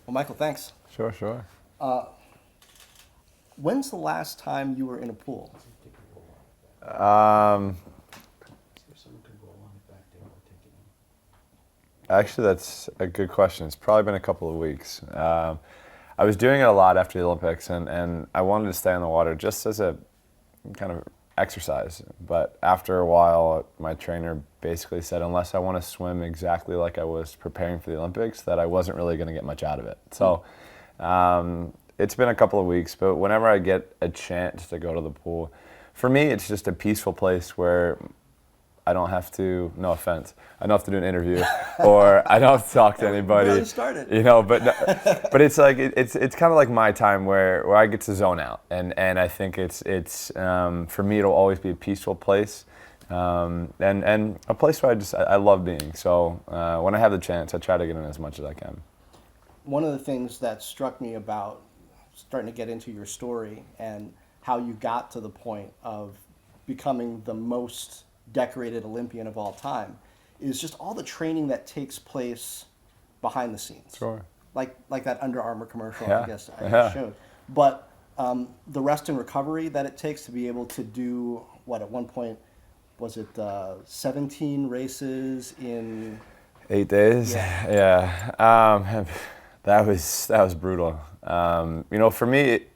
Well, Michael, thanks. Sure. When's the last time you were in a pool? Actually, that's a good question. It's probably been a couple of weeks. I was doing it a lot after the Olympics, and I wanted to stay in the water just as a kind of exercise. But after a while, my trainer basically said, unless I want to swim exactly like I was preparing for the Olympics, that I wasn't really going to get much out of it. So it's been a couple of weeks, but whenever I get a chance to go to the pool, for me, it's just a peaceful place where I don't have to, no offense, I don't have to do an interview or I don't have to talk to anybody. Barely started. You know, but it's like it's kind of like my time where I get to zone out, and I think it's for me it'll always be a peaceful place, and a place where I love being. So when I have the chance, I try to get in as much as I can. One of the things that struck me about starting to get into your story and how you got to the point of becoming the most decorated Olympian of all time is just all the training that takes place behind the scenes. Sure. Like that Under Armour commercial, Yeah. I guess I showed. But the rest and recovery that it takes to be able to do, what at one point, was it 17 races in 8 days? Yeah. That was brutal. You know, for me,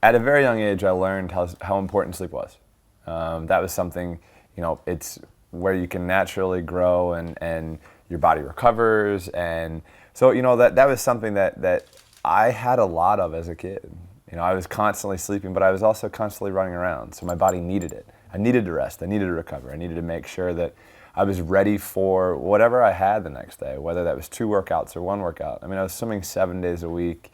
at a very young age, I learned how important sleep was. That was something, you know, it's where you can naturally grow and your body recovers. And so, you know, that was something that I had a lot of as a kid. You know, I was constantly sleeping, but I was also constantly running around. So my body needed it. I needed to rest. I needed to recover. I needed to make sure that I was ready for whatever I had the next day, whether that was 2 workouts or 1 workout. I mean, I was swimming 7 days a week,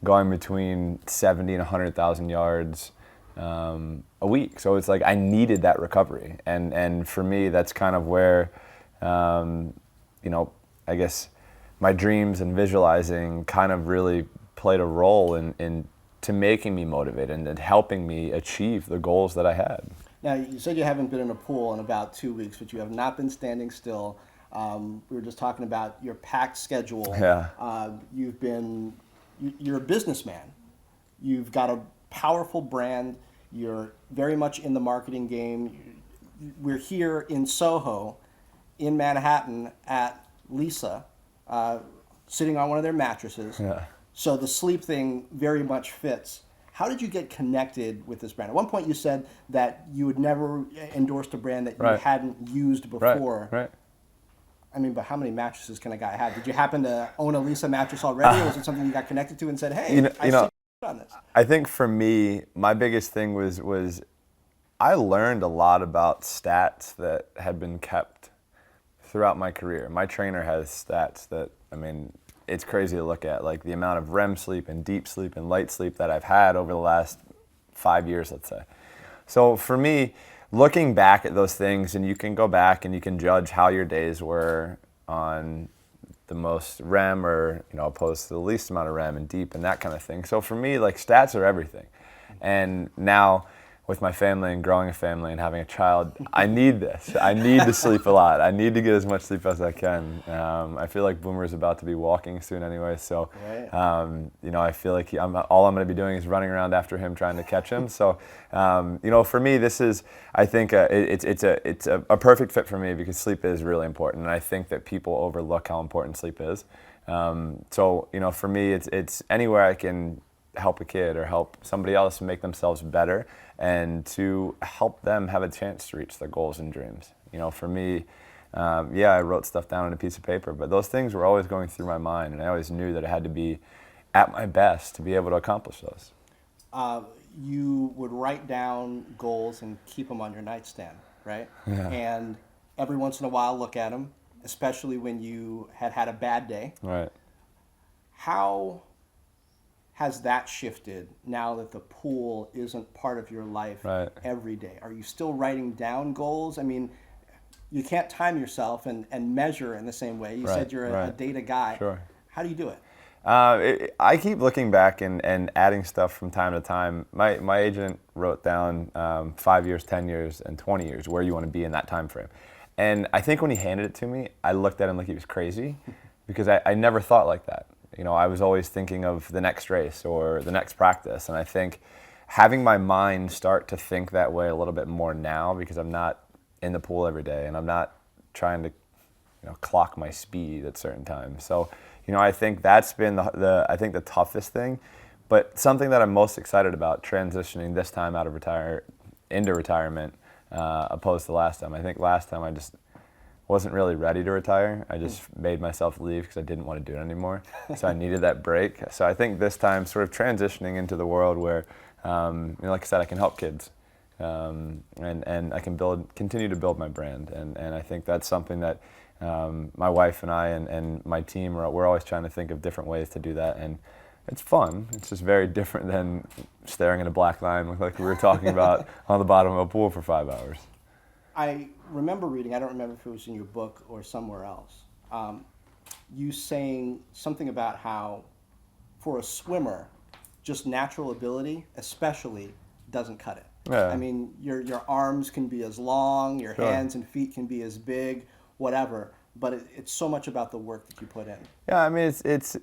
going between 70 and 100,000 yards a week. So it's like I needed that recovery. And for me, that's kind of where, you know, I guess my dreams and visualizing kind of really played a role in to making me motivated and helping me achieve the goals that I had. Now, you said you haven't been in a pool in about 2 weeks, but you have not been standing still. We were just talking about your packed schedule. Yeah. You're a businessman. You've got a powerful brand. You're very much in the marketing game. We're here in Soho, in Manhattan, at Lisa, sitting on one of their mattresses. Yeah. So the sleep thing very much fits. How did you get connected with this brand? At one point you said that you had never endorsed a brand that you Right. hadn't used before. Right. I mean, but how many mattresses can a guy have? Did you happen to own a Lisa mattress already, or was it something you got connected to and said, hey, I see on this? I think for me, my biggest thing was I learned a lot about stats that had been kept throughout my career. My trainer has stats that, I mean, it's crazy to look at, like the amount of REM sleep and deep sleep and light sleep that I've had over the last 5 years, let's say. So for me, looking back at those things, and you can go back and you can judge how your days were on the most REM or, you know, opposed to the least amount of REM and deep and that kind of thing. So for me, like, stats are everything. And now with my family and growing a family and having a child, I need this. I need to sleep a lot. I need to get as much sleep as I can. I feel like Boomer's about to be walking soon anyway, so you know, I feel like all I'm going to be doing is running around after him, trying to catch him. So you know, for me, this is, I think it's a perfect fit for me because sleep is really important, and I think that people overlook how important sleep is. So you know, for me, it's anywhere I can help a kid or help somebody else make themselves better and to help them have a chance to reach their goals and dreams. You know, for me, I wrote stuff down on a piece of paper, but those things were always going through my mind, and I always knew that I had to be at my best to be able to accomplish those. You would write down goals and keep them on your nightstand, right? Yeah. And every once in a while look at them, especially when you had a bad day. Right. How has that shifted now that the pool isn't part of your life every day? Are you still writing down goals? I mean, you can't time yourself and measure in the same way. You said you're a data guy. Sure. How do you do it? I keep looking back and adding stuff from time to time. My agent wrote down 5 years, 10 years, and 20 years, where you want to be in that time frame. And I think when he handed it to me, I looked at him like he was crazy because I never thought like that. I was always thinking of the next race or the next practice. And I think having my mind start to think that way a little bit more now, because I'm not in the pool every day and I'm not trying to clock my speed at certain times. So, I think that's been the toughest thing, but something that I'm most excited about transitioning this time into retirement, opposed to last time. I think last time I just wasn't really ready to retire. I just made myself leave because I didn't want to do it anymore. So I needed that break. So I think this time sort of transitioning into the world where, like I said, I can help kids. And I can continue to build my brand. And I think that's something that my wife and I and my team, we're always trying to think of different ways to do that. And it's fun. It's just very different than staring at a black line like we were talking about on the bottom of a pool for 5 hours. I remember reading, I don't remember if it was in your book or somewhere else, you saying something about how for a swimmer, just natural ability especially doesn't cut it. Yeah. I mean, your arms can be as long, your Sure. hands and feet can be as big, whatever, but it's so much about the work that you put in. Yeah, I mean, it's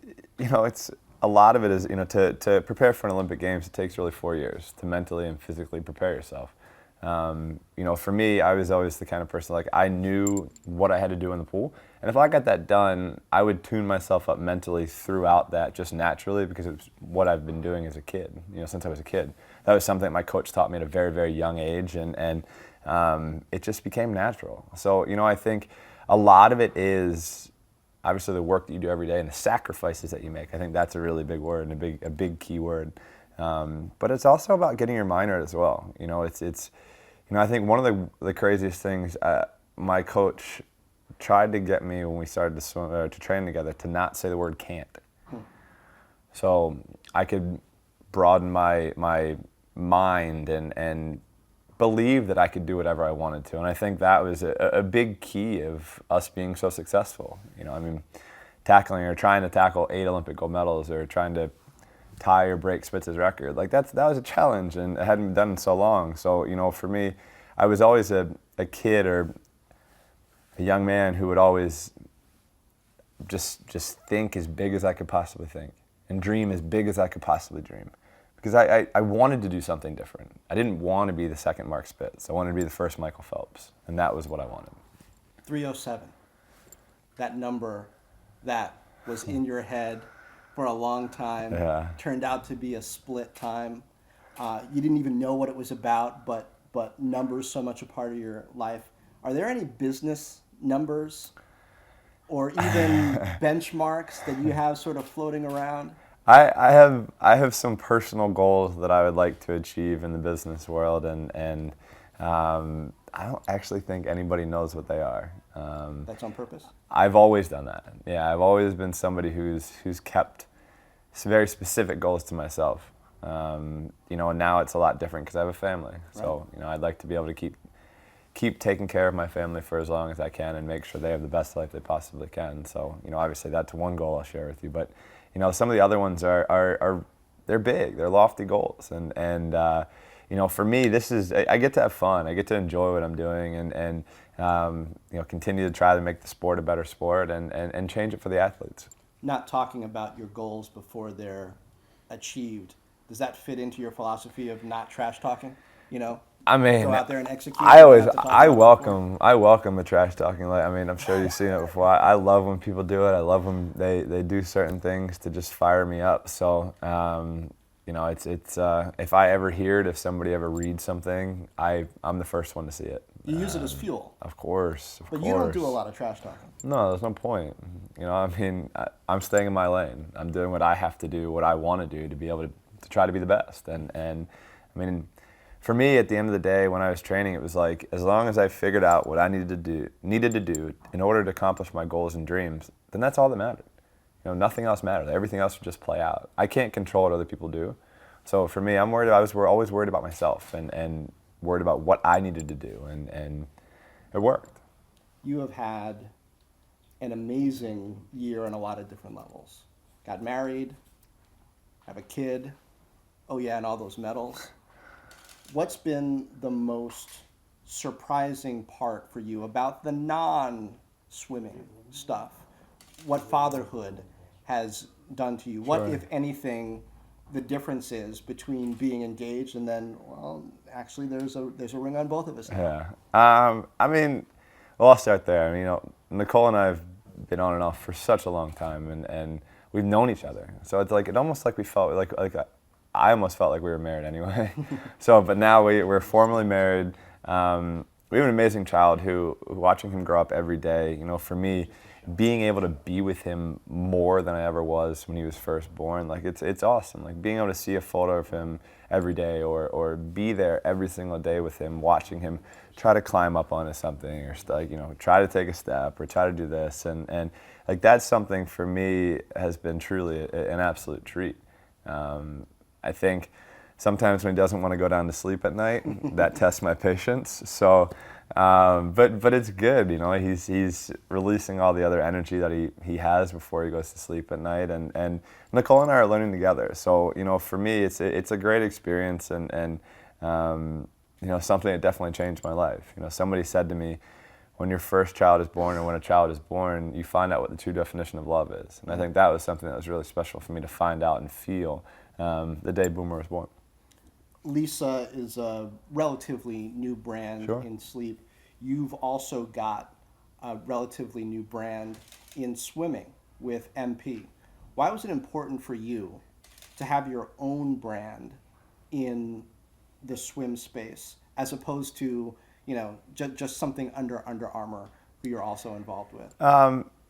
a lot of it is, to prepare for an Olympic Games, it takes really 4 years to mentally and physically prepare yourself. For me, I was always the kind of person, like, I knew what I had to do in the pool. And if I got that done, I would tune myself up mentally throughout that just naturally, because it was what I've been doing as a kid, since I was a kid. That was something that my coach taught me at a very, very young age, and it just became natural. So, I think a lot of it is obviously the work that you do every day and the sacrifices that you make. I think that's a really big word and a big key word. But it's also about getting your mind right as well. I think one of the craziest things, my coach tried to get me when we started to swim, to train together, to not say the word can't. So I could broaden my mind and believe that I could do whatever I wanted to. And I think that was a big key of us being so successful. Tackling or trying to tackle 8 Olympic gold medals or trying to tie or break Spitz's record. Like that was a challenge, and it hadn't been done in so long. So, for me, I was always a kid or a young man who would always just think as big as I could possibly think and dream as big as I could possibly dream. Because I wanted to do something different. I didn't want to be the second Mark Spitz. I wanted to be the first Michael Phelps, and that was what I wanted. 307, that number that was in your head for a long time, turned out to be a split time. You didn't even know what it was about, but numbers so much a part of your life. Are there any business numbers or even benchmarks that you have sort of floating around? I have some personal goals that I would like to achieve in the business world, and I don't actually think anybody knows what they are. That's on purpose? I've always done that. Yeah, I've always been somebody who's kept very specific goals to myself. And now it's a lot different because I have a family. Right. So, I'd like to be able to keep taking care of my family for as long as I can and make sure they have the best life they possibly can. So, obviously that's one goal I'll share with you. But, some of the other ones are they're big, they're lofty goals. And for me, I get to have fun. I get to enjoy what I'm doing and continue to try to make the sport a better sport and change it for the athletes. Not talking about your goals before they're achieved. Does that fit into your philosophy of not trash talking? I mean, go out there and execute. I welcome the trash talking. I'm sure you've seen it before. I love when people do it. I love when they do certain things to just fire me up. So, it's if I ever hear it, if somebody ever reads something, I'm the first one to see it. You use it as fuel. Of course. But you don't do a lot of trash talking. No, there's no point. I'm staying in my lane. I'm doing what I have to do, what I want to do to be able to try to be the best. And for me, at the end of the day, when I was training, it was like, as long as I figured out what I needed to do in order to accomplish my goals and dreams, then that's all that mattered. Nothing else mattered. Everything else would just play out. I can't control what other people do. So for me, I was always worried about myself and worried about what I needed to do, and it worked. You have had an amazing year on a lot of different levels. Got married, have a kid, and all those medals. What's been the most surprising part for you about the non-swimming stuff? What fatherhood has done to you? What, Sure. if anything, the difference is between being engaged and then, well, actually there's a ring on both of us now. Yeah. I mean, well, I'll start there. I mean, Nicole and I have been on and off for such a long time, and we've known each other. So it's like, it almost like we felt like I almost felt like we were married anyway. So, but now we're formally married. We have an amazing child who watching him grow up every day, for me, being able to be with him more than I ever was when he was first born, like it's awesome. Like being able to see a photo of him every day or be there every single day with him, watching him try to climb up onto something or try to take a step or try to do this. And like that's something for me has been truly an absolute treat. I think sometimes when he doesn't want to go down to sleep at night, that tests my patience. So, but it's good, he's releasing all the other energy that he has before he goes to sleep at night. And Nicole and I are learning together. So, for me, it's a great experience and something that definitely changed my life. Somebody said to me, when your first child is born or when a child is born, you find out what the true definition of love is. And I think that was something that was really special for me to find out and feel the day Boomer was born. Lisa is a relatively new brand Sure. in sleep. You've also got a relatively new brand in swimming with MP. Why was it important for you to have your own brand in the swim space as opposed to, just something under Armour who you're also involved with?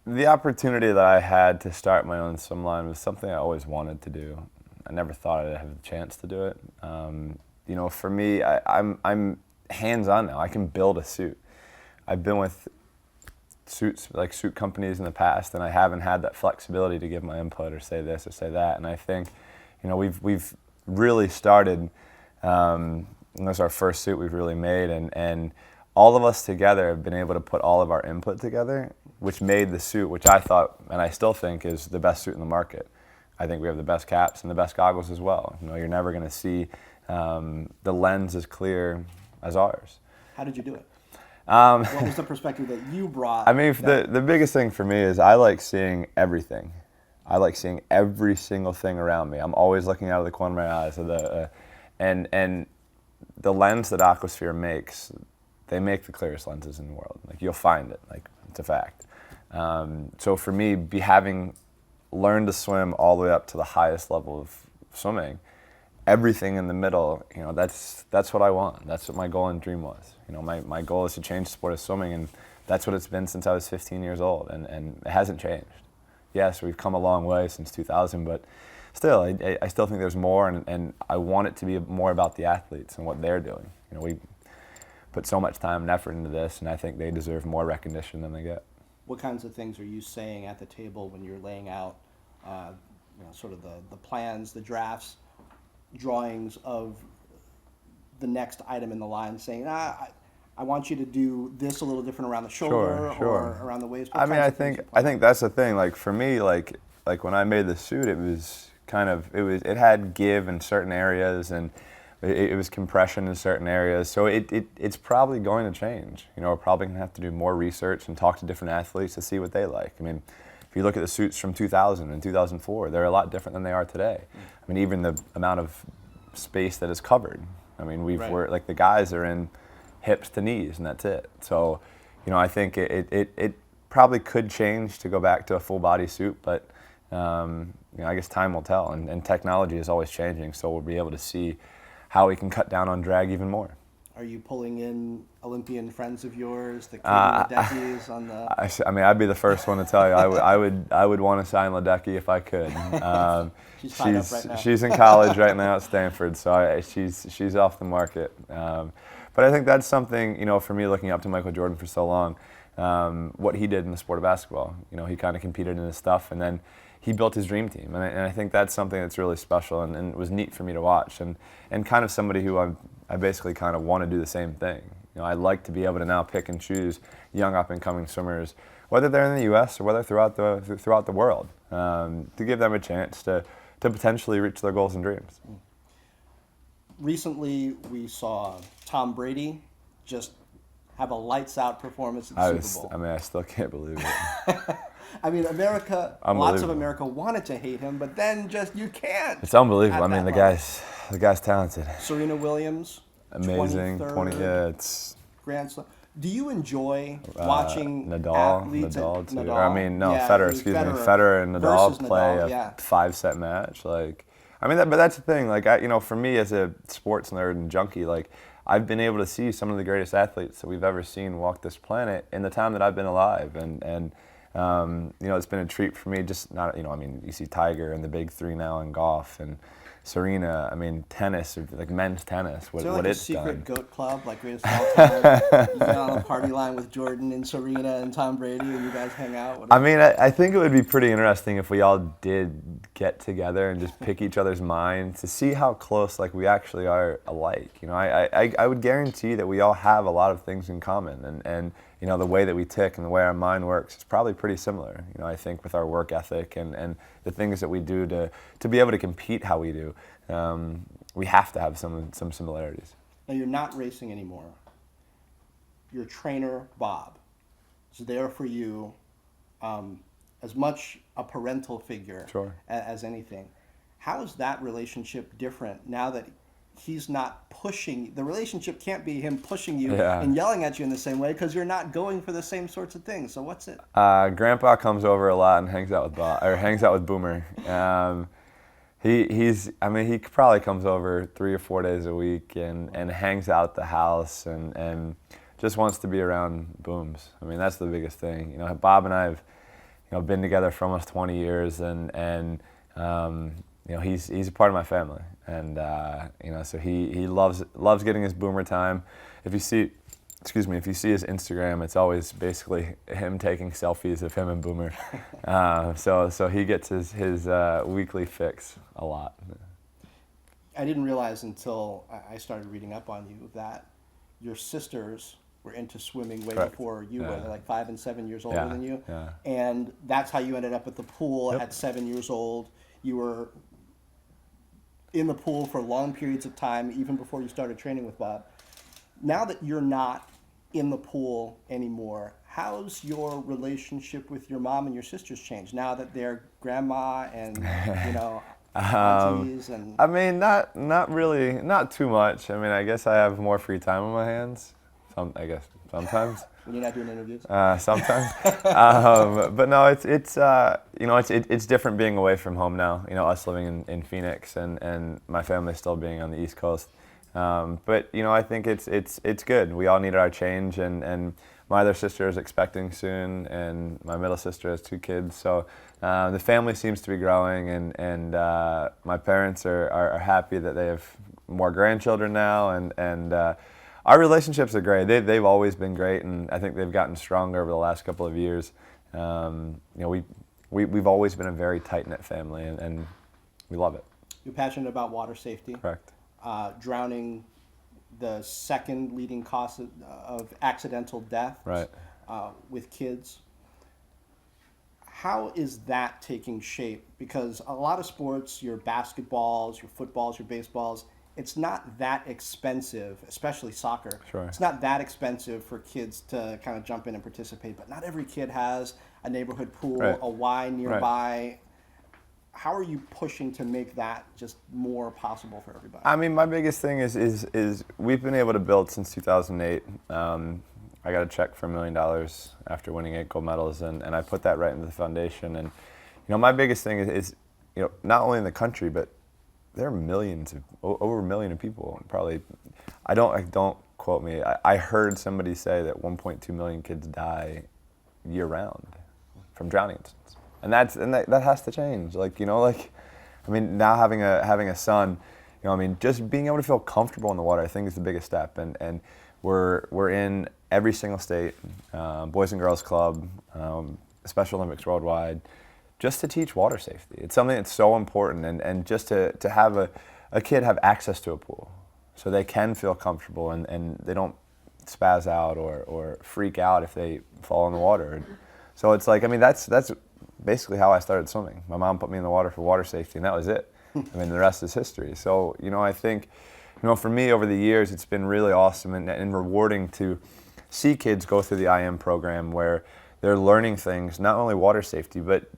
The opportunity that I had to start my own swim line was something I always wanted to do. I never thought I'd have the chance to do it. For me, I'm hands-on now. I can build a suit. I've been with suit companies in the past, and I haven't had that flexibility to give my input or say this or say that. And I think, we've really started. And this is our first suit we've really made, and all of us together have been able to put all of our input together, which made the suit, which I thought, and I still think, is the best suit in the market. I think we have the best caps and the best goggles as well. You're never going to see the lens as clear as ours. How did you do it? What was the perspective that you brought? I mean, the biggest thing for me is I like seeing everything. I like seeing every single thing around me. I'm always looking out of the corner of my eyes. And the lens that Aquasphere makes, they make the clearest lenses in the world. Like, you'll find it. Like, it's a fact. So for me, having learned to swim all the way up to the highest level of swimming, everything in the middle, that's what I want. That's what my goal and dream was. My goal is to change the sport of swimming, and that's what it's been since I was 15 years old, and it hasn't changed. Yes, we've come a long way since 2000, but still, I still think there's more, and I want it to be more about the athletes and what they're doing. We put so much time and effort into this, and I think they deserve more recognition than they get. What kinds of things are you saying at the table when you're laying out, sort of the plans, the drafts, drawings of the next item in the line, saying, I want you to do this a little different around the shoulder Sure. or around the waist? I mean, I think that's the thing. Like for me, like when I made the suit, it was it had give in certain areas, and it was compression in certain areas. So it's probably going to change. We're probably going to have to do more research and talk to different athletes to see what they like. I mean, if you look at the suits from 2000 and 2004, they're a lot different than they are today. I mean, even the amount of space that is covered. I mean, we're like, the guys are in hips to knees, and that's it. So, I think it probably could change to go back to a full body suit, but I guess time will tell, and technology is always changing, so we'll be able to see how we can cut down on drag even more. Are you pulling in Olympian friends of yours, the Ledeckis on the? I mean, I'd be the first one to tell you. I would want to sign Ledecky if I could. She's tied up right now. She's in college right now at Stanford, so she's off the market. But I think that's something, for me, looking up to Michael Jordan for so long, what he did in the sport of basketball. He kind of competed in his stuff, and then he built his dream team. And I think that's something that's really special, and it was neat for me to watch. And kind of somebody who I basically kind of want to do the same thing. I'd like to be able to now pick and choose young up-and-coming swimmers, whether they're in the U.S. or whether throughout the world, to give them a chance to potentially reach their goals and dreams. Recently, we saw Tom Brady just have a lights-out performance at the Super Bowl. I still can't believe it. I mean, America, lots of Unbelievable. America wanted to hate him, but then just, you can't. It's unbelievable. I at mean, that the guy's talented. Serena Williams, Amazing. 23rd Yeah, it's Grand Slam. Do you enjoy watching Nadal athletes? too. Nadal? Or, I mean, no, Yeah, Federer. it was Excuse me. Federer and Nadal versus play Nadal, a yeah. 5-set match. Like, I mean, but that's the thing. Like, for me as a sports nerd and junkie, like, I've been able to see some of the greatest athletes that we've ever seen walk this planet in the time that I've been alive, and it's been a treat for me. Just not, I mean, you see Tiger and the big three now in golf, and Serena. I mean, tennis, or like men's tennis. Is there like a it's secret done. goat club, like greatest of all time? You get on the party line with Jordan and Serena and Tom Brady, and you guys hang out. I mean, I think it would be pretty interesting if we all did get together and just pick each other's minds to see how close, like, we actually are alike. I would guarantee that we all have a lot of things in common, and the way that we tick and the way our mind works is probably pretty similar. I think with our work ethic and the things that we do to be able to compete how we do, we have to have some similarities. Now, you're not racing anymore. Your trainer, Bob, is there for you as much a parental figure Sure. as anything. How is that relationship different now that he's not pushing? The relationship can't be him pushing you and yelling at you in the same way, because you're not going for the same sorts of things. So what's it? Grandpa comes over a lot and hangs out with Boomer. He probably comes over 3 or 4 days a week and hangs out at the house and just wants to be around Booms. I mean, that's the biggest thing. Bob and I have been together for almost 20 years, and he's a part of my family, and so he loves getting his Boomer time. If you see his Instagram, it's always basically him taking selfies of him and Boomer. So he gets his weekly fix a lot. I didn't realize until I started reading up on you that your sisters were into swimming way Correct. before you were. Yeah. They're like 5 and 7 years older Yeah, than you. yeah. And that's how you ended up at the pool Yep. at 7 years old. You were in the pool for long periods of time, even before you started training with Bob. Now that you're not in the pool anymore, how's your relationship with your mom and your sisters changed now that they're grandma and aunties and? I mean, not really, not too much. I mean, I guess I have more free time on my hands. Sometimes. When you're not doing interviews. Sometimes. But no, it's different being away from home now. Us living in Phoenix and my family still being on the East Coast. But I think it's good. We all needed our change, and my other sister is expecting soon, and my middle sister has 2 kids. So the family seems to be growing, and my parents are happy that they have more grandchildren now, and our relationships are great. They've always been great, and I think they've gotten stronger over the last couple of years. We've always been a very tight-knit family, and we love it. You're passionate about water safety. Correct. Drowning, the second leading cause of accidental death Right. with kids. How is that taking shape? Because a lot of sports, your basketballs, your footballs, your baseballs, it's not that expensive, especially soccer. Sure. It's not that expensive for kids to kind of jump in and participate, but not every kid has a neighborhood pool, Right. a Y nearby. Right. How are you pushing to make that just more possible for everybody? I mean, my biggest thing is we've been able to build since 2008. I got a check for $1 million after winning 8 gold medals, and I put that right into the foundation. And my biggest thing is not only in the country, but there are millions over 1 million of people. Probably, don't quote me. I heard somebody say that 1.2 million kids die year round from drowning incidents, and that has to change. I mean, now having a son, just being able to feel comfortable in the water, I think is the biggest step. And we're in every single state, Boys and Girls Club, Special Olympics worldwide, just to teach water safety. It's something that's so important, and just to have a kid have access to a pool so they can feel comfortable and they don't spaz out or freak out if they fall in the water. So it's like, that's basically how I started swimming. My mom put me in the water for water safety, and that was it. The rest is history. So, I think, for me over the years, it's been really awesome and rewarding to see kids go through the IM program where they're learning things, not only water safety, but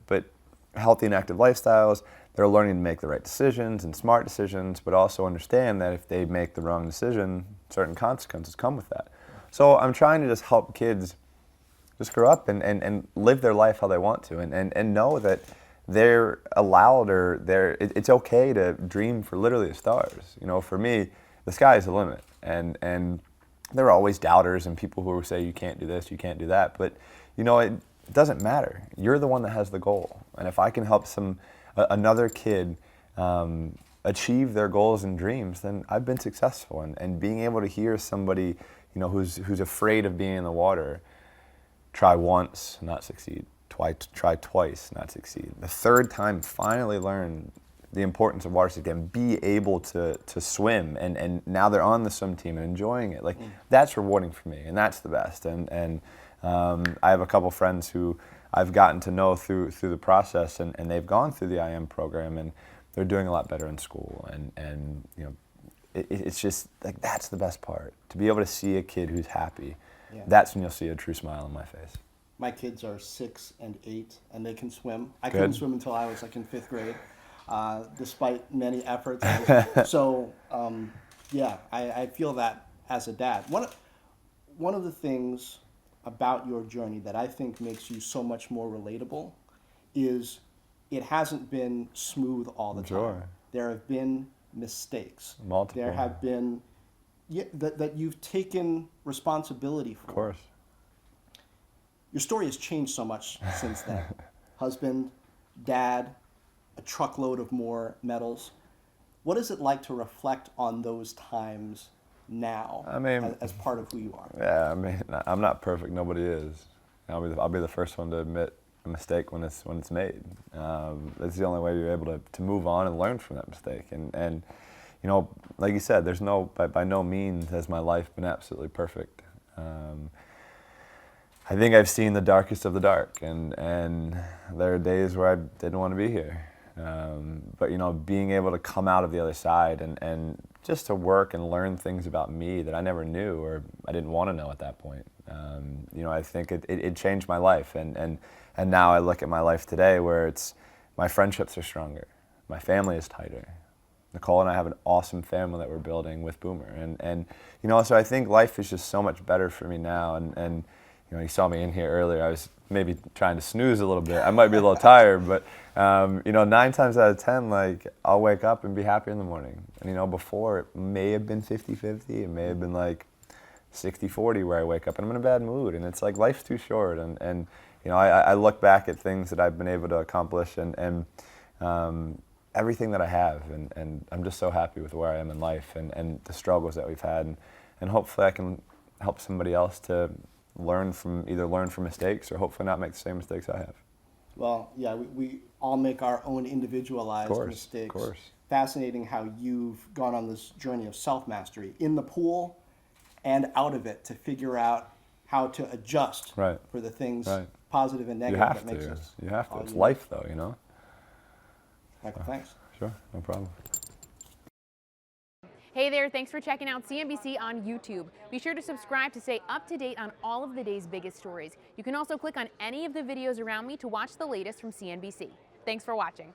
healthy and active lifestyles. They're learning to make the right decisions and smart decisions, but also understand that if they make the wrong decision, certain consequences come with that. So I'm trying to just help kids just grow up and live their life how they want to, and know that they're allowed, or it's okay to dream for literally the stars. You know, for me, the sky is the limit, and there are always doubters and people who will say you can't do this, you can't do that, but you know, it doesn't matter. You're the one that has the goal, and if I can help another kid achieve their goals and dreams, then I've been successful. And being able to hear somebody, you know, who's afraid of being in the water, try once, not succeed. Try twice, not succeed. The third time, finally learn the importance of water safety and be able to swim. And now they're on the swim team and enjoying it. Like, that's rewarding for me, and that's the best. And I have a couple friends who I've gotten to know through the process, and they've gone through the IM program, and they're doing a lot better in school. And you know, it's just like, that's the best part. To be able to see a kid who's happy, that's when you'll see a true smile on my face. My kids are 6 and 8, and they can swim. I Good. couldn't swim until I was like in 5th grade, despite many efforts. So, I feel that as a dad. One of the things about your journey that I think makes you so much more relatable is it hasn't been smooth all the time. There have been mistakes. Multiple. There have been that you've taken responsibility for. Of course. Your story has changed so much since then. Husband, dad, a truckload of more medals. What is it like to reflect on those times now, I mean, as part of who you are? Yeah, I mean, I'm not perfect. Nobody is. I'll be the first one to admit a mistake when it's made. That's the only way you're able to move on and learn from that mistake. And you know, like you said, there's by no means has my life been absolutely perfect. I think I've seen the darkest of the dark, and there are days where I didn't want to be here. But you know, being able to come out of the other side and just to work and learn things about me that I never knew or I didn't want to know at that point. You know, I think it changed my life, and now I look at my life today where my friendships are stronger, my family is tighter. Nicole and I have an awesome family that we're building with Boomer, and you know, so I think life is just so much better for me now, and you know, you saw me in here earlier. I was maybe trying to snooze a little bit. I might be a little tired, but you know, 9 times out of 10, like, I'll wake up and be happy in the morning. And you know, before it may have been 50-50, it may have been like 60-40 where I wake up and I'm in a bad mood, and it's like, life's too short. And you know, I look back at things that I've been able to accomplish and everything that I have, and I'm just so happy with where I am in life and the struggles that we've had, and hopefully I can help somebody else to learn from mistakes or hopefully not make the same mistakes I have. Well, yeah, we all make our own individualized mistakes. Of course. Fascinating how you've gone on this journey of self-mastery in the pool and out of it to figure out how to adjust for the things positive and negative that makes us. You have to. It's life, though, you know. Michael, thanks. Sure, no problem. Hey there, thanks for checking out CNBC on YouTube. Be sure to subscribe to stay up to date on all of the day's biggest stories. You can also click on any of the videos around me to watch the latest from CNBC. Thanks for watching.